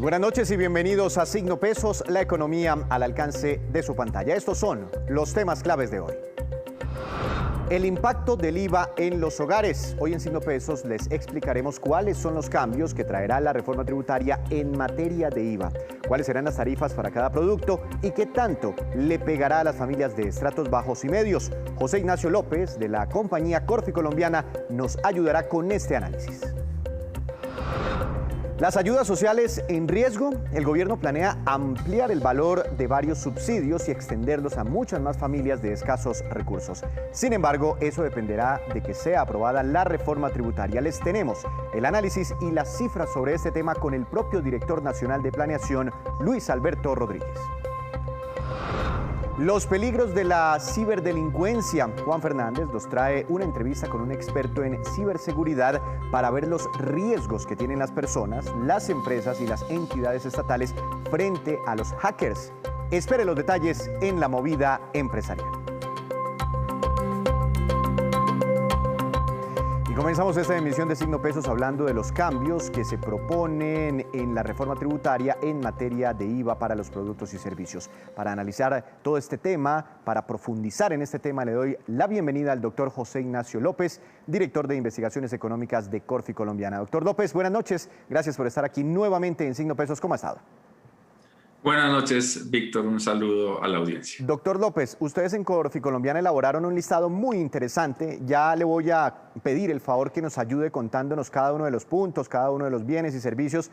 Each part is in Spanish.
Muy buenas noches y bienvenidos a Signo Pesos, la economía al alcance de su pantalla. Estos son los temas claves de hoy. El impacto del IVA en los hogares. Hoy en Signo Pesos les explicaremos cuáles son los cambios que traerá la reforma tributaria en materia de IVA, cuáles serán las tarifas para cada producto y qué tanto le pegará a las familias de estratos bajos y medios. José Ignacio López, de la compañía Corfi Colombiana, nos ayudará con este análisis. Las ayudas sociales en riesgo. El gobierno planea ampliar el valor de varios subsidios y extenderlos a muchas más familias de escasos recursos. Sin embargo, eso dependerá de que sea aprobada la reforma tributaria. Les tenemos el análisis y las cifras sobre este tema con el propio director nacional de planeación, Luis Alberto Rodríguez. Los peligros de la ciberdelincuencia. Juan Fernández nos trae una entrevista con un experto en ciberseguridad para ver los riesgos que tienen las personas, las empresas y las entidades estatales frente a los hackers. Espere los detalles en La Movida Empresarial. Y comenzamos esta emisión de Signo Pesos hablando de los cambios que se proponen en la reforma tributaria en materia de IVA para los productos y servicios. Para analizar todo este tema, para profundizar en este tema, le doy la bienvenida al doctor José Ignacio López, director de Investigaciones Económicas de Corfi Colombiana. Doctor López, buenas noches. Gracias por estar aquí nuevamente en Signo Pesos. ¿Cómo ha estado? Buenas noches, Víctor. Un saludo a la audiencia. Doctor López, ustedes en Corfi Colombiana elaboraron un listado muy interesante. Ya le voy a pedir el favor que nos ayude contándonos cada uno de los puntos, cada uno de los bienes y servicios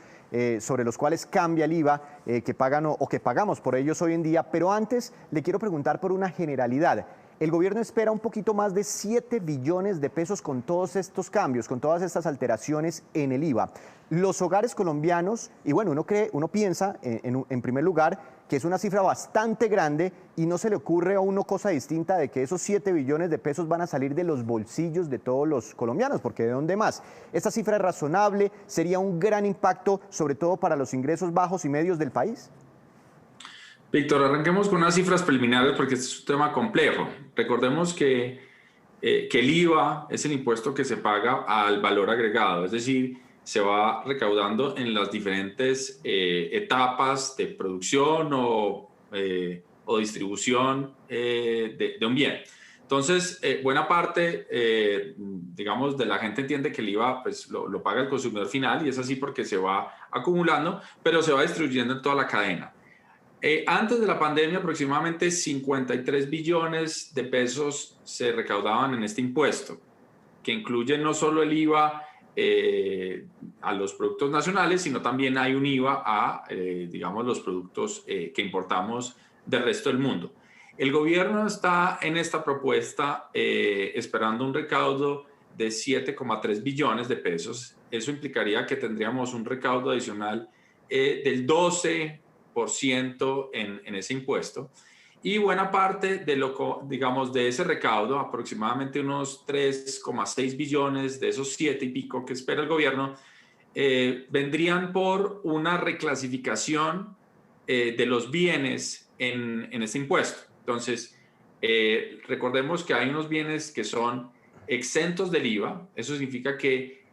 sobre los cuales cambia el IVA que pagan o que pagamos por ellos hoy en día. Pero antes le quiero preguntar por una generalidad. El gobierno espera un poquito más de 7 billones de pesos con todos estos cambios, con todas estas alteraciones en el IVA. Los hogares colombianos, y bueno, uno piensa en primer lugar que es una cifra bastante grande y no se le ocurre a uno cosa distinta de que esos 7 billones de pesos van a salir de los bolsillos de todos los colombianos, porque ¿de dónde más? ¿Esta cifra es razonable? ¿Sería un gran impacto, sobre todo para los ingresos bajos y medios del país? Víctor, arranquemos con unas cifras preliminares porque este es un tema complejo. Recordemos que el IVA es el impuesto que se paga al valor agregado, es decir, se va recaudando en las diferentes etapas de producción o distribución de un bien. Entonces, buena parte, digamos, de la gente entiende que el IVA pues, lo paga el consumidor final y es así porque se va acumulando, pero se va distribuyendo en toda la cadena. Antes de la pandemia, aproximadamente 53 billones de pesos se recaudaban en este impuesto, que incluye no solo el IVA a los productos nacionales, sino también hay un IVA a, digamos, los productos que importamos del resto del mundo. El gobierno está en esta propuesta esperando un recaudo de 7,3 billones de pesos. Eso implicaría que tendríamos un recaudo adicional del 12% en ese impuesto, y buena parte de ese recaudo, aproximadamente unos 3,6 billones de esos 7 y pico que espera el gobierno, vendrían por una reclasificación de los bienes en ese impuesto. Entonces, recordemos que hay unos bienes que son exentos del IVA. Eso significa que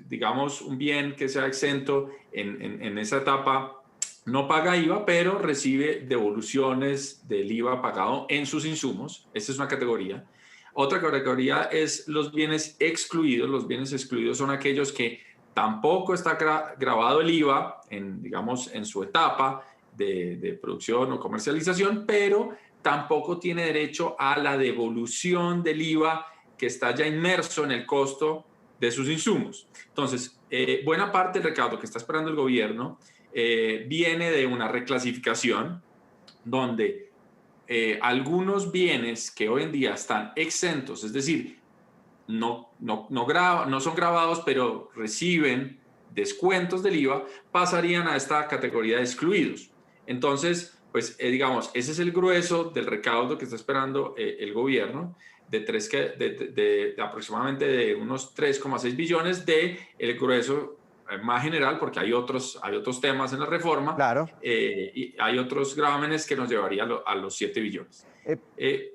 digamos, un bien que sea exento en esa etapa no paga IVA, pero recibe devoluciones del IVA pagado en sus insumos. Esta es una categoría. Otra categoría es los bienes excluidos. Los bienes excluidos son aquellos que tampoco está grabado el IVA digamos, en su etapa de producción o comercialización, pero tampoco tiene derecho a la devolución del IVA que está ya inmerso en el costo de sus insumos. Entonces, buena parte del recaudo que está esperando el gobierno viene de una reclasificación donde algunos bienes que hoy en día están exentos, es decir, no son gravados, pero reciben descuentos del IVA, pasarían a esta categoría de excluidos. Entonces, pues digamos, ese es el grueso del recaudo que está esperando el gobierno, de aproximadamente de unos 3,6 billones de el grueso más general, porque hay otros temas en la reforma, claro. Y hay otros gravámenes que nos llevaría a los 7 billones.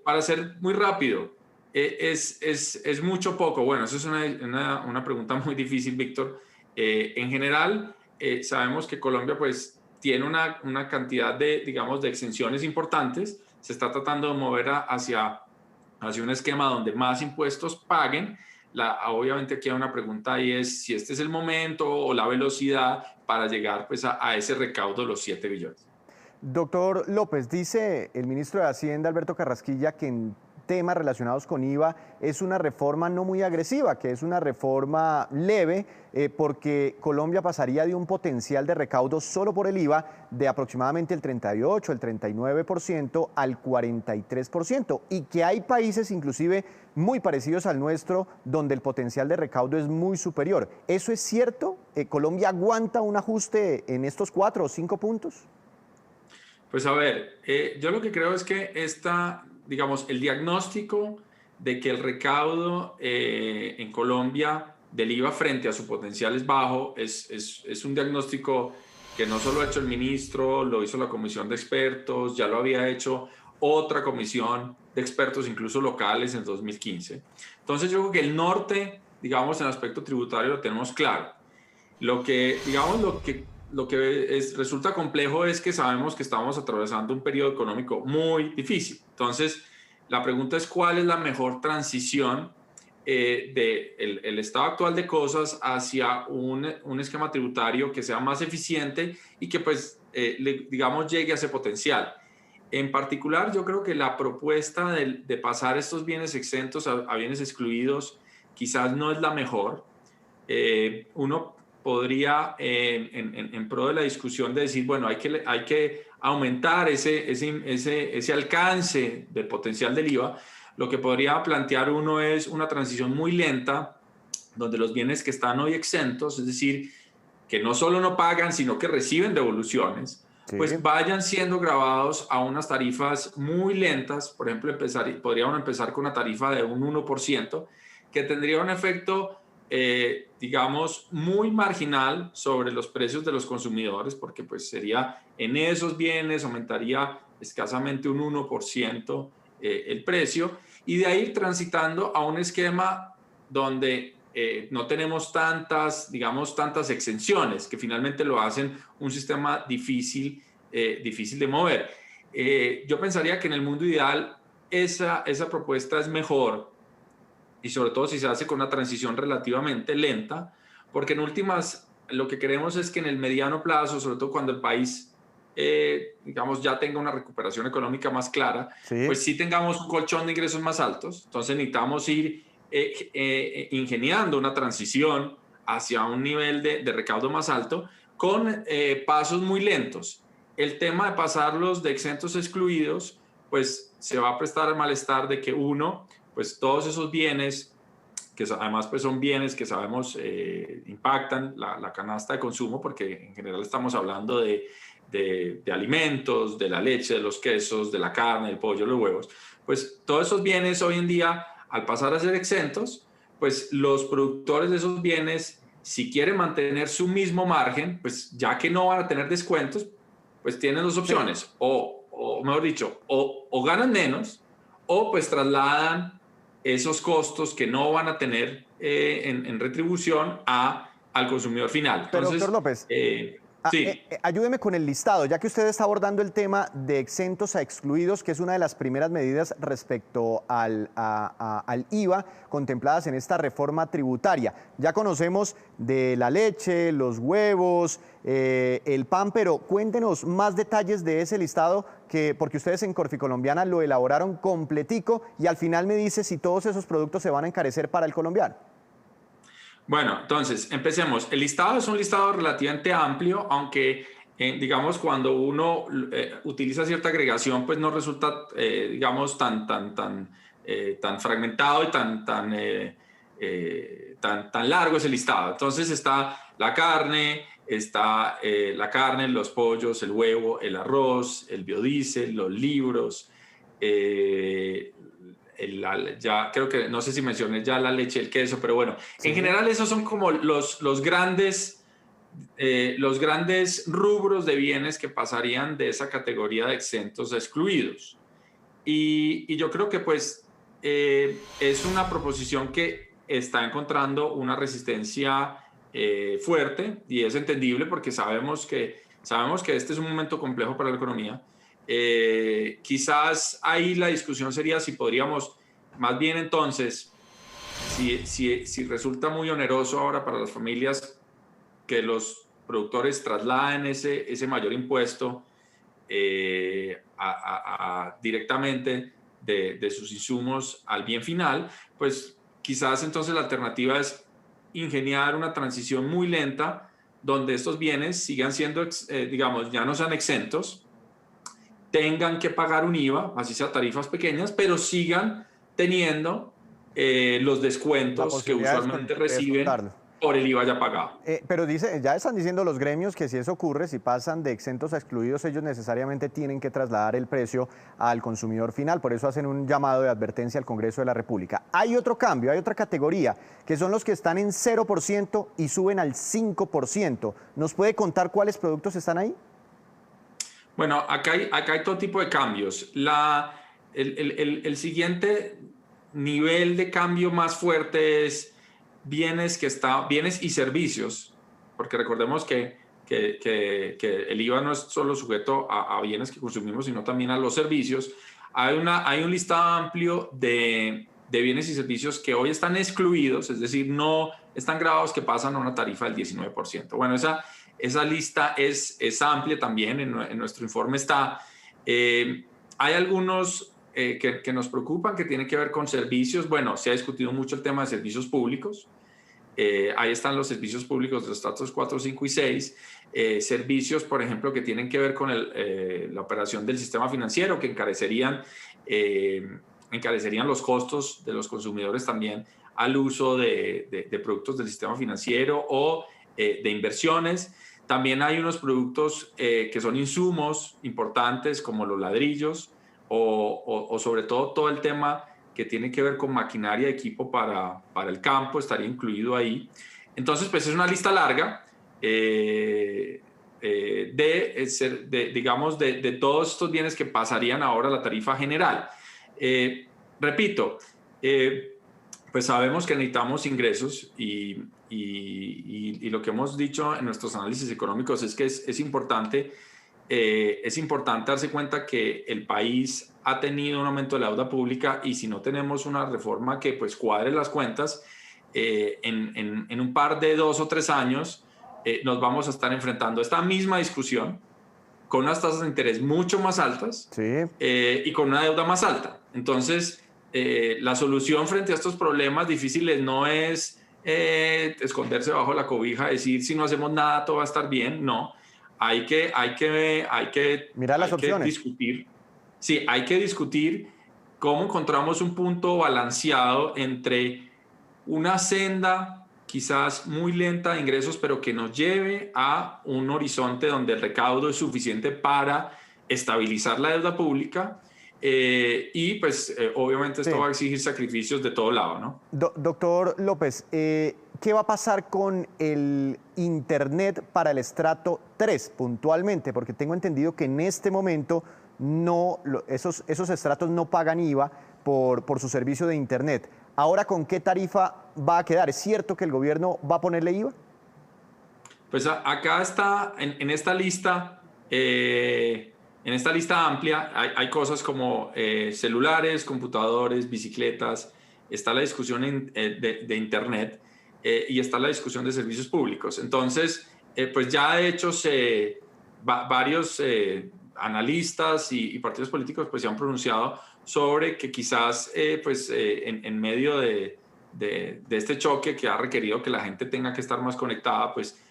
Para ser muy rápido, ¿es mucho o poco? Bueno, eso es una pregunta muy difícil, Víctor. En general, sabemos que Colombia pues tiene una cantidad de, digamos, de exenciones importantes. Se está tratando de mover hacia un esquema donde más impuestos paguen. Obviamente aquí hay una pregunta y es si este es el momento o la velocidad para llegar pues a ese recaudo de los 7 billones. Doctor López, dice el ministro de Hacienda, Alberto Carrasquilla, que en temas relacionados con IVA es una reforma no muy agresiva, que es una reforma leve, porque Colombia pasaría de un potencial de recaudo solo por el IVA de aproximadamente el 38, el 39% al 43%, y que hay países inclusive muy parecidos al nuestro donde el potencial de recaudo es muy superior. ¿Eso es cierto? ¿Colombia aguanta un ajuste en estos 4 o 5 puntos? Pues a ver, yo lo que creo es que digamos, el diagnóstico de que el recaudo en Colombia del IVA frente a su potencial es bajo, es un diagnóstico que no solo ha hecho el ministro, lo hizo la comisión de expertos, ya lo había hecho otra comisión de expertos, incluso locales, en 2015. Entonces yo creo que el norte, digamos, en el aspecto tributario lo tenemos claro. Digamos, lo que resulta complejo es que sabemos que estamos atravesando un periodo económico muy difícil. Entonces, la pregunta es cuál es la mejor transición del estado actual de cosas hacia un esquema tributario que sea más eficiente y que, pues, digamos, llegue a ese potencial. En particular, yo creo que la propuesta de pasar estos bienes exentos a bienes excluidos quizás no es la mejor. Uno podría, en pro de la discusión, de decir, bueno, hay que aumentar ese alcance del potencial del IVA. Lo que podría plantear uno es una transición muy lenta, donde los bienes que están hoy exentos, es decir, que no solo no pagan, sino que reciben devoluciones, Sí. pues vayan siendo grabados a unas tarifas muy lentas. Por ejemplo, podríamos empezar con una tarifa de un 1%, que tendría un efecto digamos, muy marginal sobre los precios de los consumidores, porque pues sería en esos bienes, aumentaría escasamente un 1% el precio, y de ahí transitando a un esquema donde no tenemos digamos, tantas exenciones, que finalmente lo hacen un sistema difícil de mover. Yo pensaría que en el mundo ideal esa propuesta es mejor, y sobre todo si se hace con una transición relativamente lenta, porque en últimas lo que queremos es que en el mediano plazo, sobre todo cuando el país, digamos, ya tenga una recuperación económica más clara, Sí. pues sí tengamos un colchón de ingresos más altos. Entonces necesitamos ir ingeniando una transición hacia un nivel de recaudo más alto con pasos muy lentos. El tema de pasarlos de exentos a excluidos, pues se va a prestar al malestar de que pues todos esos bienes, que además pues son bienes que sabemos impactan la canasta de consumo, porque en general estamos hablando de alimentos, de la leche, de los quesos, de la carne, del pollo, los huevos, pues todos esos bienes hoy en día, al pasar a ser exentos, pues los productores de esos bienes, si quieren mantener su mismo margen, pues ya que no van a tener descuentos, pues tienen dos opciones, o mejor dicho, o ganan menos, o pues trasladan esos costos que no van a tener en retribución al consumidor final. Pero, Entonces, doctor López, sí. ayúdeme con el listado, ya que usted está abordando el tema de exentos a excluidos, que es una de las primeras medidas respecto al IVA contempladas en esta reforma tributaria. Ya conocemos de la leche, los huevos, el pan, pero cuéntenos más detalles de ese listado, porque ustedes en Corficolombiana lo elaboraron completico y al final me dice si todos esos productos se van a encarecer para el colombiano. Bueno, entonces, empecemos. El listado es un listado relativamente amplio, aunque, digamos, cuando uno utiliza cierta agregación, pues no resulta, digamos, tan fragmentado y tan largo ese listado. Entonces está la carne, los pollos, el huevo, el arroz, el biodiesel, los libros, ya creo que no sé si mencioné ya la leche, el queso, pero bueno, sí. En general esos son como los grandes rubros de bienes que pasarían de esa categoría de exentos a excluidos. Y yo creo que pues es una proposición que está encontrando una resistencia fuerte, y es entendible porque sabemos que este es un momento complejo para la economía. Quizás ahí la discusión sería si podríamos, más bien entonces, si resulta muy oneroso ahora para las familias que los productores trasladen ese mayor impuesto directamente de sus insumos al bien final, pues quizás entonces la alternativa es ingeniar una transición muy lenta donde estos bienes sigan siendo, digamos, ya no sean exentos, tengan que pagar un IVA, así sea tarifas pequeñas, pero sigan teniendo los La descuentos que posibilidad usualmente de reciben descontarlo. por el IVA ya pagado. Pero ya están diciendo los gremios que si eso ocurre, si pasan de exentos a excluidos, ellos necesariamente tienen que trasladar el precio al consumidor final. Por eso hacen un llamado de advertencia al Congreso de la República. Hay otro cambio, hay otra categoría, que son los que están en 0% y suben al 5%. ¿Nos puede contar cuáles productos están ahí? Bueno, acá hay todo tipo de cambios. El siguiente nivel de cambio más fuerte es bienes y servicios, porque recordemos que el IVA no es solo sujeto a bienes que consumimos, sino también a los servicios. Hay un listado amplio de bienes y servicios que hoy están excluidos, es decir, no están grabados, que pasan a una tarifa del 19%. Bueno, esa lista es amplia también, en nuestro informe está. Hay algunos que nos preocupan, que tienen que ver con servicios. Bueno, se ha discutido mucho el tema de servicios públicos. Ahí están los servicios públicos de los estratos 4, 5 y 6. Servicios, por ejemplo, que tienen que ver con la operación del sistema financiero, que encarecerían los costos de los consumidores también al uso de productos del sistema financiero o de inversiones. También hay unos productos que son insumos importantes, como los ladrillos o sobre todo el tema que tiene que ver con maquinaria y equipo para el campo, estaría incluido ahí. Entonces, pues es una lista larga digamos, de todos estos bienes que pasarían ahora a la tarifa general. Repito, pues sabemos que necesitamos ingresos y lo que hemos dicho en nuestros análisis económicos es que es importante darse cuenta que el país ha tenido un aumento de la deuda pública, y si no tenemos una reforma que pues cuadre las cuentas, en un par de 2 o 3 años nos vamos a estar enfrentando esta misma discusión con unas tasas de interés mucho más altas, Sí. Y con una deuda más alta. Entonces, la solución frente a estos problemas difíciles no es esconderse bajo la cobija, decir si no hacemos nada todo va a estar bien. No, hay que mirar las opciones. discutir. Sí, hay que discutir cómo encontramos un punto balanceado entre una senda quizás muy lenta de ingresos, pero que nos lleve a un horizonte donde el recaudo es suficiente para estabilizar la deuda pública, y pues obviamente esto va a exigir sacrificios de todo lado, ¿no? Doctor López, ¿qué va a pasar con el Internet para el estrato 3 puntualmente? Porque tengo entendido que en este momento esos estratos no pagan IVA por su servicio de Internet. Ahora, ¿con qué tarifa va a quedar? ¿Es cierto que el gobierno va a ponerle IVA? Pues acá está, en esta lista, amplia, hay cosas como celulares, computadores, bicicletas, está la discusión de Internet, y está la discusión de servicios públicos. Entonces, pues ya de hecho varios analistas y partidos políticos pues se han pronunciado sobre que quizás en medio de este choque que ha requerido que la gente tenga que estar más conectada, pues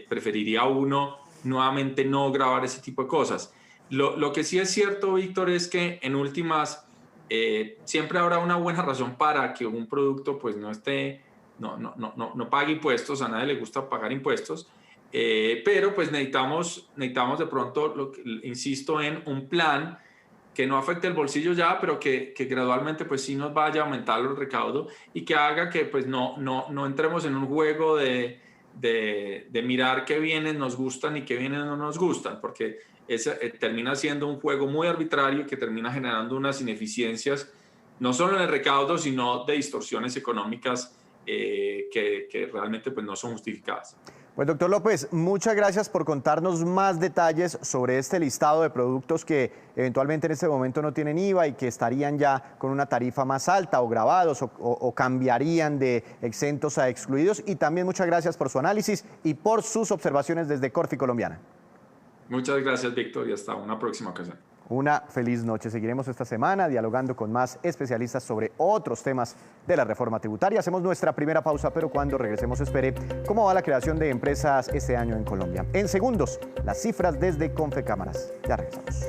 preferiría uno nuevamente no grabar ese tipo de cosas. Lo que sí es cierto, Víctor, es que en últimas siempre habrá una buena razón para que un producto pues no pague impuestos. A nadie le gusta pagar impuestos, pero pues necesitamos de pronto, insisto, en un plan que no afecte el bolsillo ya, pero que gradualmente pues sí nos vaya a aumentar el recaudo, y que haga que pues no entremos en un juego de mirar qué bienes nos gustan y qué bienes no nos gustan, porque termina siendo un juego muy arbitrario que termina generando unas ineficiencias, no solo en el recaudo, sino de distorsiones económicas que realmente pues, no son justificadas. Pues doctor López, muchas gracias por contarnos más detalles sobre este listado de productos que eventualmente en este momento no tienen IVA y que estarían ya con una tarifa más alta o grabados o cambiarían de exentos a excluidos. Y también muchas gracias por su análisis y por sus observaciones desde Corfi Colombiana. Muchas gracias, Víctor, y hasta una próxima ocasión. Una feliz noche. Seguiremos esta semana dialogando con más especialistas sobre otros temas de la reforma tributaria. Hacemos nuestra primera pausa, pero cuando regresemos espere cómo va la creación de empresas este año en Colombia. En segundos, las cifras desde Confecámaras. Ya regresamos.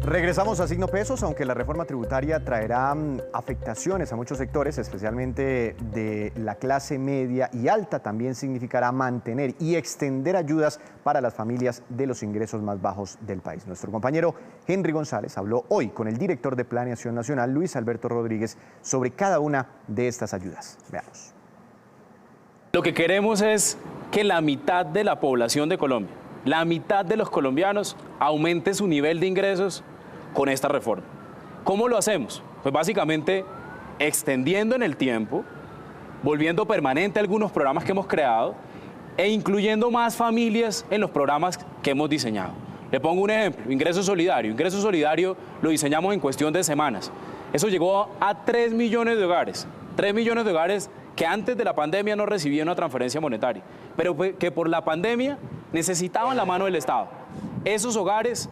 Regresamos a Signo Pesos, aunque la reforma tributaria traerá afectaciones a muchos sectores, especialmente de la clase media y alta, también significará mantener y extender ayudas para las familias de los ingresos más bajos del país. Nuestro compañero Henry González habló hoy con el director de Planeación Nacional, Luis Alberto Rodríguez, sobre cada una de estas ayudas. Veamos. Lo que queremos es que la mitad de la población de Colombia, la mitad de los colombianos, aumente su nivel de ingresos con esta reforma. ¿Cómo lo hacemos? Pues básicamente extendiendo en el tiempo, volviendo permanente algunos programas que hemos creado e incluyendo más familias en los programas que hemos diseñado. Le pongo un ejemplo, ingreso solidario. Ingreso solidario lo diseñamos en cuestión de semanas. Eso llegó a 3 millones de hogares. 3 millones de hogares que antes de la pandemia no recibían una transferencia monetaria, pero que por la pandemia necesitaban la mano del Estado. Esos hogares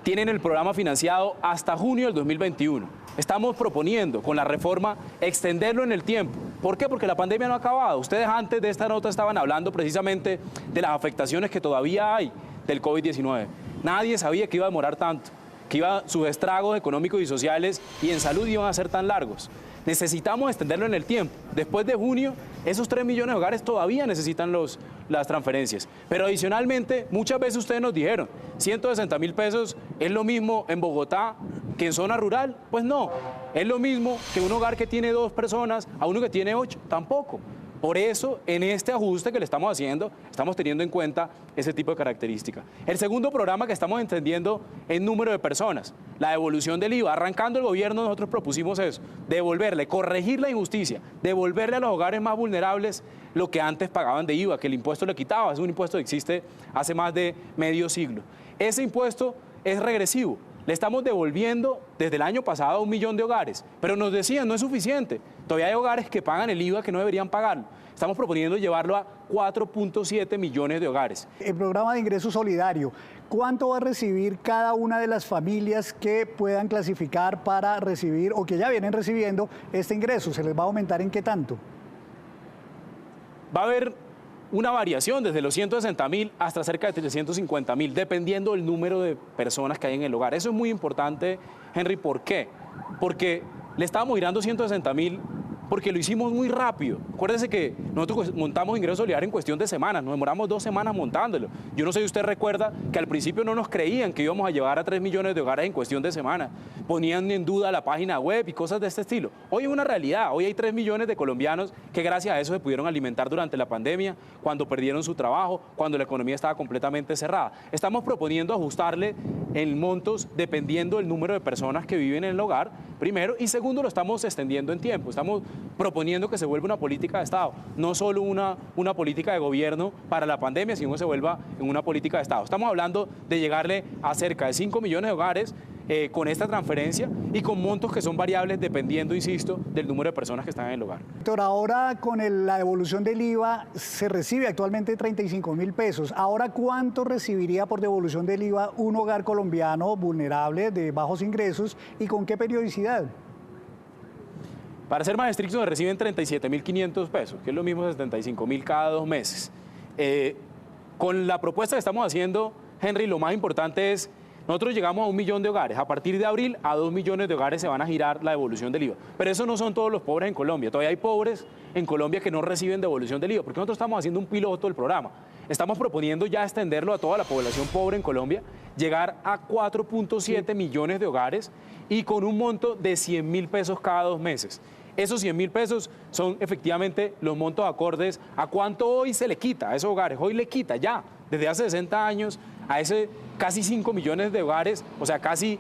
tienen el programa financiado hasta junio del 2021. Estamos proponiendo con la reforma extenderlo en el tiempo. ¿Por qué? Porque la pandemia no ha acabado. Ustedes antes de esta nota estaban hablando precisamente de las afectaciones que todavía hay del COVID-19. Nadie sabía que iba a demorar tanto, que sus estragos económicos y sociales y en salud iban a ser tan largos. Necesitamos extenderlo en el tiempo. Después de junio, esos 3 millones de hogares todavía necesitan las transferencias. Pero adicionalmente, muchas veces ustedes nos dijeron, 160.000 pesos es lo mismo en Bogotá que en zona rural. Pues no, es lo mismo que un hogar que tiene 2 personas a uno que tiene 8, tampoco. Por eso, en este ajuste que le estamos haciendo, estamos teniendo en cuenta ese tipo de características. El segundo programa que estamos entendiendo es número de personas, la devolución del IVA. Arrancando el gobierno, nosotros propusimos eso, devolverle, corregir la injusticia, devolverle a los hogares más vulnerables lo que antes pagaban de IVA, que el impuesto le quitaba. Es un impuesto que existe hace más de medio siglo. Ese impuesto es regresivo. Le estamos devolviendo desde el año pasado a 1 millón de hogares, pero nos decían no es suficiente. Todavía hay hogares que pagan el IVA que no deberían pagarlo. Estamos proponiendo llevarlo a 4.7 millones de hogares. El programa de ingreso solidario, ¿cuánto va a recibir cada una de las familias que puedan clasificar para recibir o que ya vienen recibiendo este ingreso? ¿Se les va a aumentar en qué tanto? Va a haber una variación desde los 160.000 hasta cerca de 350.000, dependiendo del número de personas que hay en el hogar. Eso es muy importante, Henry. ¿Por qué? Porque le estábamos girando 160.000 porque lo hicimos muy rápido. Acuérdese que nosotros montamos ingreso solidario en cuestión de semanas, nos demoramos 2 semanas montándolo. Yo no sé si usted recuerda que al principio no nos creían que íbamos a llevar a 3 millones de hogares en cuestión de semanas. Ponían en duda la página web y cosas de este estilo. Hoy es una realidad, hoy hay 3 millones de colombianos que gracias a eso se pudieron alimentar durante la pandemia, cuando perdieron su trabajo, cuando la economía estaba completamente cerrada. Estamos proponiendo ajustarle en montos dependiendo del número de personas que viven en el hogar, primero, y segundo, lo estamos extendiendo en tiempo. Estamos proponiendo que se vuelva una política de Estado, no solo una política de gobierno para la pandemia, sino que se vuelva en una política de Estado. Estamos hablando de llegarle a cerca de 5 millones de hogares con esta transferencia y con montos que son variables dependiendo, insisto, del número de personas que están en el hogar. Doctor, ahora con la devolución del IVA se recibe actualmente 35.000 pesos. Ahora, ¿cuánto recibiría por devolución del IVA un hogar colombiano vulnerable de bajos ingresos y con qué periodicidad? Para ser más estrictos, se reciben 37.500 pesos, que es lo mismo de 75.000 cada 2 meses. Con la propuesta que estamos haciendo, Henry, lo más importante es, nosotros llegamos a 1 millón de hogares. A partir de abril, a 2 millones de hogares se van a girar la devolución del IVA. Pero eso no son todos los pobres en Colombia. Todavía hay pobres en Colombia que no reciben devolución del IVA, porque nosotros estamos haciendo un piloto del programa. Estamos proponiendo ya extenderlo a toda la población pobre en Colombia, llegar a 4.7 millones de hogares y con un monto de 100.000 pesos cada 2 meses. Esos 100.000 pesos son efectivamente los montos acordes a cuánto hoy se le quita a esos hogares. Hoy le quita ya, desde hace 60 años, a ese casi 5 millones de hogares, o sea, casi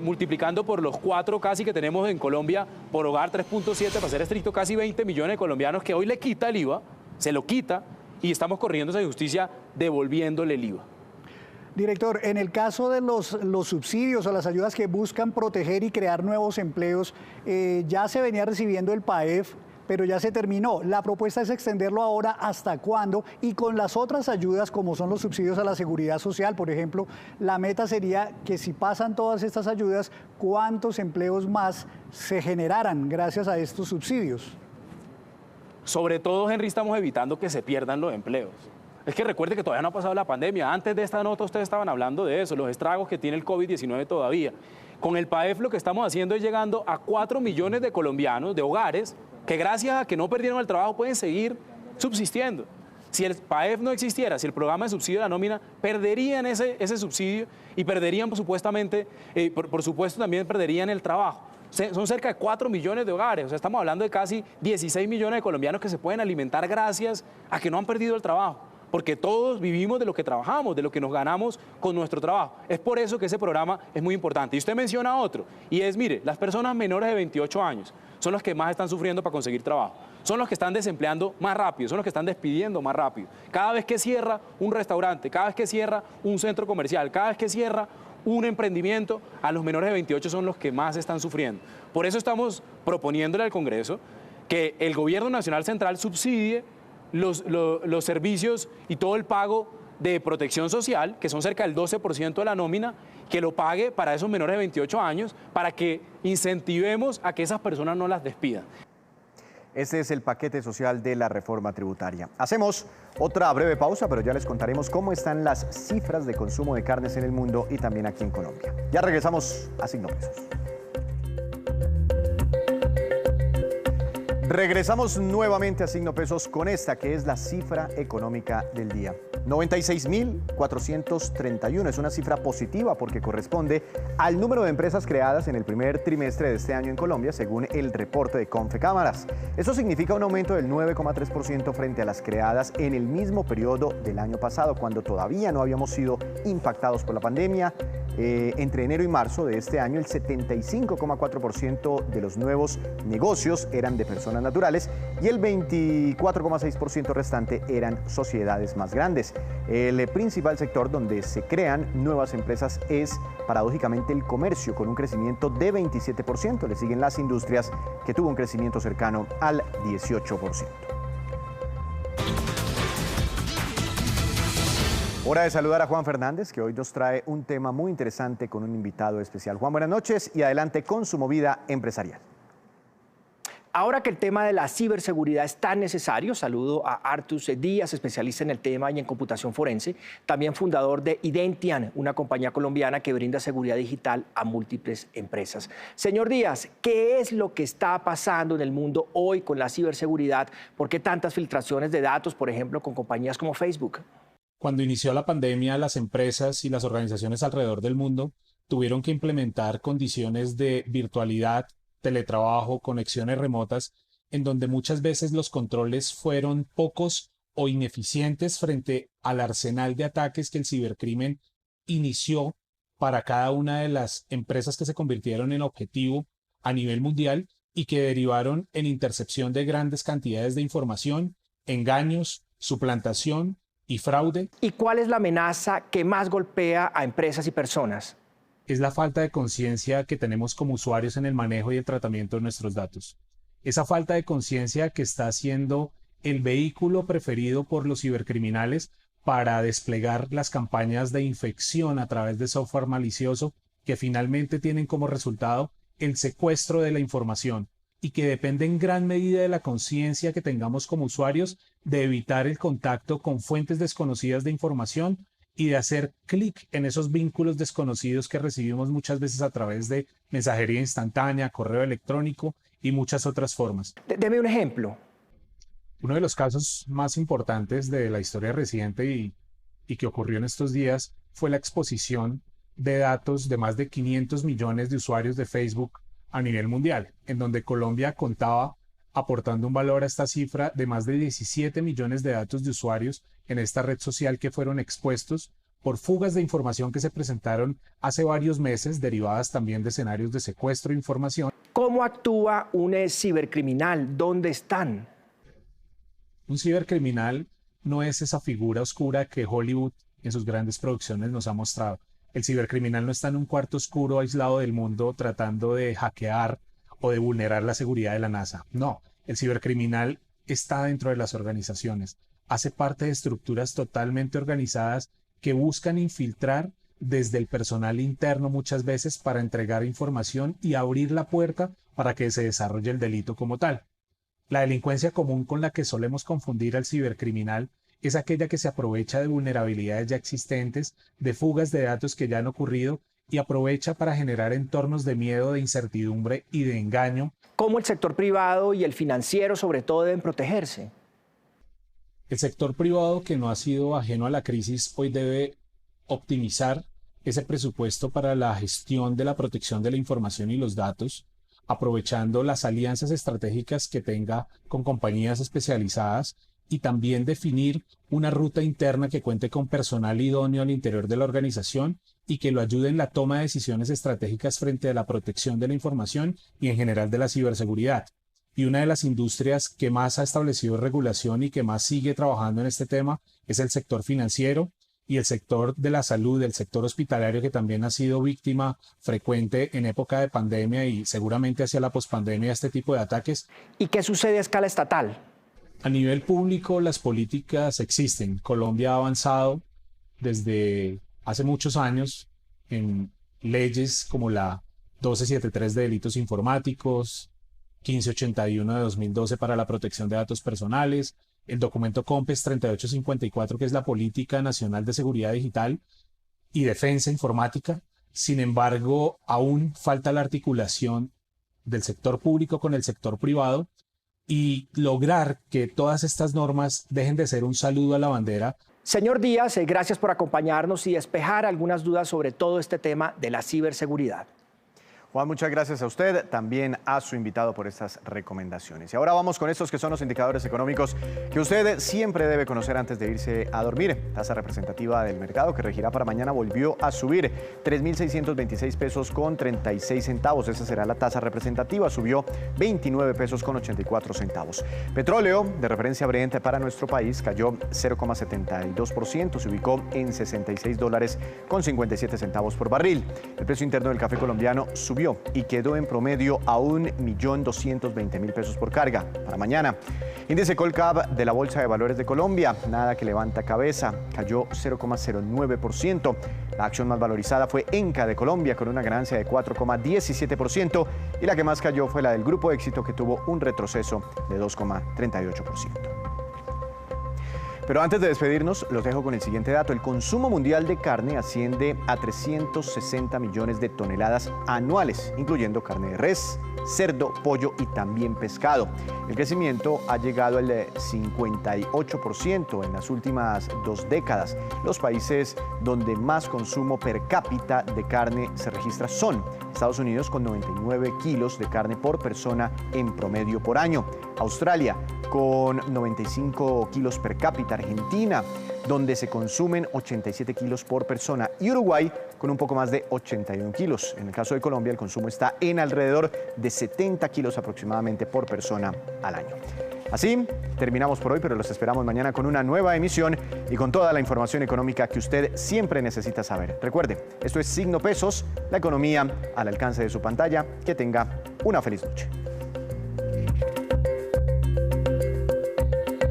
multiplicando por los 4 casi que tenemos en Colombia por hogar, 3.7 para ser estricto, casi 20 millones de colombianos que hoy le quita el IVA, se lo quita y estamos corriendo esa justicia devolviéndole el IVA. Director, en el caso de los subsidios o las ayudas que buscan proteger y crear nuevos empleos, ya se venía recibiendo el PAEF, pero ya se terminó. La propuesta es extenderlo ahora hasta cuándo, y con las otras ayudas como son los subsidios a la seguridad social, por ejemplo, la meta sería que si pasan todas estas ayudas, ¿cuántos empleos más se generaran gracias a estos subsidios? Sobre todo, Henry, estamos evitando que se pierdan los empleos. Es que recuerde que todavía no ha pasado la pandemia. Antes de esta nota ustedes estaban hablando de eso, los estragos que tiene el COVID-19 todavía. Con el PAEF lo que estamos haciendo es llegando a 4 millones de colombianos, de hogares, que gracias a que no perdieron el trabajo pueden seguir subsistiendo. Si el PAEF no existiera, si el programa de subsidio de la nómina, perderían ese subsidio y perderían supuestamente, por supuesto también perderían el trabajo. Son cerca de 4 millones de hogares, o sea, estamos hablando de casi 16 millones de colombianos que se pueden alimentar gracias a que no han perdido el trabajo. Porque todos vivimos de lo que trabajamos, de lo que nos ganamos con nuestro trabajo. Es por eso que ese programa es muy importante. Y usted menciona otro, y es, mire, las personas menores de 28 años son las que más están sufriendo para conseguir trabajo. Son los que están desempleando más rápido, son los que están despidiendo más rápido. Cada vez que cierra un restaurante, cada vez que cierra un centro comercial, cada vez que cierra un emprendimiento, a los menores de 28 son los que más están sufriendo. Por eso estamos proponiéndole al Congreso que el Gobierno Nacional Central subsidie los servicios y todo el pago de protección social, que son cerca del 12% de la nómina, que lo pague para esos menores de 28 años, para que incentivemos a que esas personas no las despidan. Este es el paquete social de la reforma tributaria. Hacemos otra breve pausa, pero ya les contaremos cómo están las cifras de consumo de carnes en el mundo y también aquí en Colombia. Ya regresamos a Signo Pesos. Regresamos nuevamente a Signo Pesos con esta que es la cifra económica del día. 96.431 es una cifra positiva porque corresponde al número de empresas creadas en el primer trimestre de este año en Colombia, según el reporte de Confecámaras. Eso significa un aumento del 9,3% frente a las creadas en el mismo periodo del año pasado, cuando todavía no habíamos sido impactados por la pandemia. Entre enero y marzo de este año, el 75,4% de los nuevos negocios eran de personas naturales y el 24,6% restante eran sociedades más grandes. El principal sector donde se crean nuevas empresas es, paradójicamente, el comercio, con un crecimiento de 27%. Le siguen las industrias, que tuvo un crecimiento cercano al 18%. Hora de saludar a Juan Fernández, que hoy nos trae un tema muy interesante con un invitado especial. Juan, buenas noches y adelante con su movida empresarial. Ahora que el tema de la ciberseguridad es tan necesario, saludo a Artus Díaz, especialista en el tema y en computación forense, también fundador de Identian, una compañía colombiana que brinda seguridad digital a múltiples empresas. Señor Díaz, ¿qué es lo que está pasando en el mundo hoy con la ciberseguridad? ¿Por qué tantas filtraciones de datos, por ejemplo, con compañías como Facebook? Cuando inició la pandemia, las empresas y las organizaciones alrededor del mundo tuvieron que implementar condiciones de virtualidad, teletrabajo, conexiones remotas, en donde muchas veces los controles fueron pocos o ineficientes frente al arsenal de ataques que el cibercrimen inició para cada una de las empresas que se convirtieron en objetivo a nivel mundial y que derivaron en intercepción de grandes cantidades de información, engaños, suplantación y fraude. ¿Y cuál es la amenaza que más golpea a empresas y personas? Es la falta de conciencia que tenemos como usuarios en el manejo y el tratamiento de nuestros datos. Esa falta de conciencia que está siendo el vehículo preferido por los cibercriminales para desplegar las campañas de infección a través de software malicioso que finalmente tienen como resultado el secuestro de la información y que depende en gran medida de la conciencia que tengamos como usuarios de evitar el contacto con fuentes desconocidas de información y de hacer clic en esos vínculos desconocidos que recibimos muchas veces a través de mensajería instantánea, correo electrónico y muchas otras formas. Deme un ejemplo. Uno de los casos más importantes de la historia reciente y que ocurrió en estos días fue la exposición de datos de más de 500 millones de usuarios de Facebook a nivel mundial, en donde Colombia contaba aportando un valor a esta cifra de más de 17 millones de datos de usuarios en esta red social que fueron expuestos por fugas de información que se presentaron hace varios meses, derivadas también de escenarios de secuestro de información. ¿Cómo actúa un cibercriminal? ¿Dónde están? Un cibercriminal no es esa figura oscura que Hollywood en sus grandes producciones nos ha mostrado. El cibercriminal no está en un cuarto oscuro aislado del mundo tratando de hackear o de vulnerar la seguridad de la NASA. No, el cibercriminal está dentro de las organizaciones, hace parte de estructuras totalmente organizadas que buscan infiltrar desde el personal interno muchas veces para entregar información y abrir la puerta para que se desarrolle el delito como tal. La delincuencia común con la que solemos confundir al cibercriminal es aquella que se aprovecha de vulnerabilidades ya existentes, de fugas de datos que ya han ocurrido y aprovecha para generar entornos de miedo, de incertidumbre y de engaño. ¿Cómo el sector privado y el financiero sobre todo deben protegerse? El sector privado, que no ha sido ajeno a la crisis, hoy debe optimizar ese presupuesto para la gestión de la protección de la información y los datos, aprovechando las alianzas estratégicas que tenga con compañías especializadas y también definir una ruta interna que cuente con personal idóneo al interior de la organización y que lo ayude en la toma de decisiones estratégicas frente a la protección de la información y en general de la ciberseguridad. Y una de las industrias que más ha establecido regulación y que más sigue trabajando en este tema es el sector financiero y el sector de la salud, el sector hospitalario, que también ha sido víctima frecuente en época de pandemia y seguramente hacia la pospandemia este tipo de ataques. ¿Y qué sucede a escala estatal? A nivel público las políticas existen. Colombia ha avanzado desde hace muchos años en leyes como la 1273 de delitos informáticos, 1581 de 2012 para la protección de datos personales, el documento COMPES 3854, que es la Política Nacional de Seguridad Digital y Defensa Informática. Sin embargo, aún falta la articulación del sector público con el sector privado y lograr que todas estas normas dejen de ser un saludo a la bandera. Señor Díaz, gracias por acompañarnos y despejar algunas dudas sobre todo este tema de la ciberseguridad. Juan, muchas gracias a usted, también a su invitado por estas recomendaciones. Y ahora vamos con estos que son los indicadores económicos que usted siempre debe conocer antes de irse a dormir. Tasa representativa del mercado que regirá para mañana volvió a subir, 3.626 pesos con 36 centavos. Esa será la tasa representativa, subió 29 pesos con 84 centavos. Petróleo de referencia Brent para nuestro país cayó 0,72%, se ubicó en $66 con 57 centavos por barril. El precio interno del café colombiano subió y quedó en promedio a 1.220.000 pesos por carga para mañana. Índice Colcap de la Bolsa de Valores de Colombia, nada que levanta cabeza, cayó 0,09%. La acción más valorizada fue Enca de Colombia con una ganancia de 4,17% y la que más cayó fue la del Grupo Éxito, que tuvo un retroceso de 2,38%. Pero antes de despedirnos, los dejo con el siguiente dato. El consumo mundial de carne asciende a 360 millones de toneladas anuales, incluyendo carne de res, cerdo, pollo y también pescado. El crecimiento ha llegado al 58% en las últimas 2 décadas. Los países donde más consumo per cápita de carne se registra son Estados Unidos, con 99 kilos de carne por persona en promedio por año, Australia con 95 kilos per cápita, Argentina, donde se consumen 87 kilos por persona, y Uruguay con un poco más de 81 kilos. En el caso de Colombia, el consumo está en alrededor de 70 kilos aproximadamente por persona al año. Así terminamos por hoy, pero los esperamos mañana con una nueva emisión y con toda la información económica que usted siempre necesita saber. Recuerde, esto es Signo Pesos, la economía al alcance de su pantalla. Que tenga una feliz noche.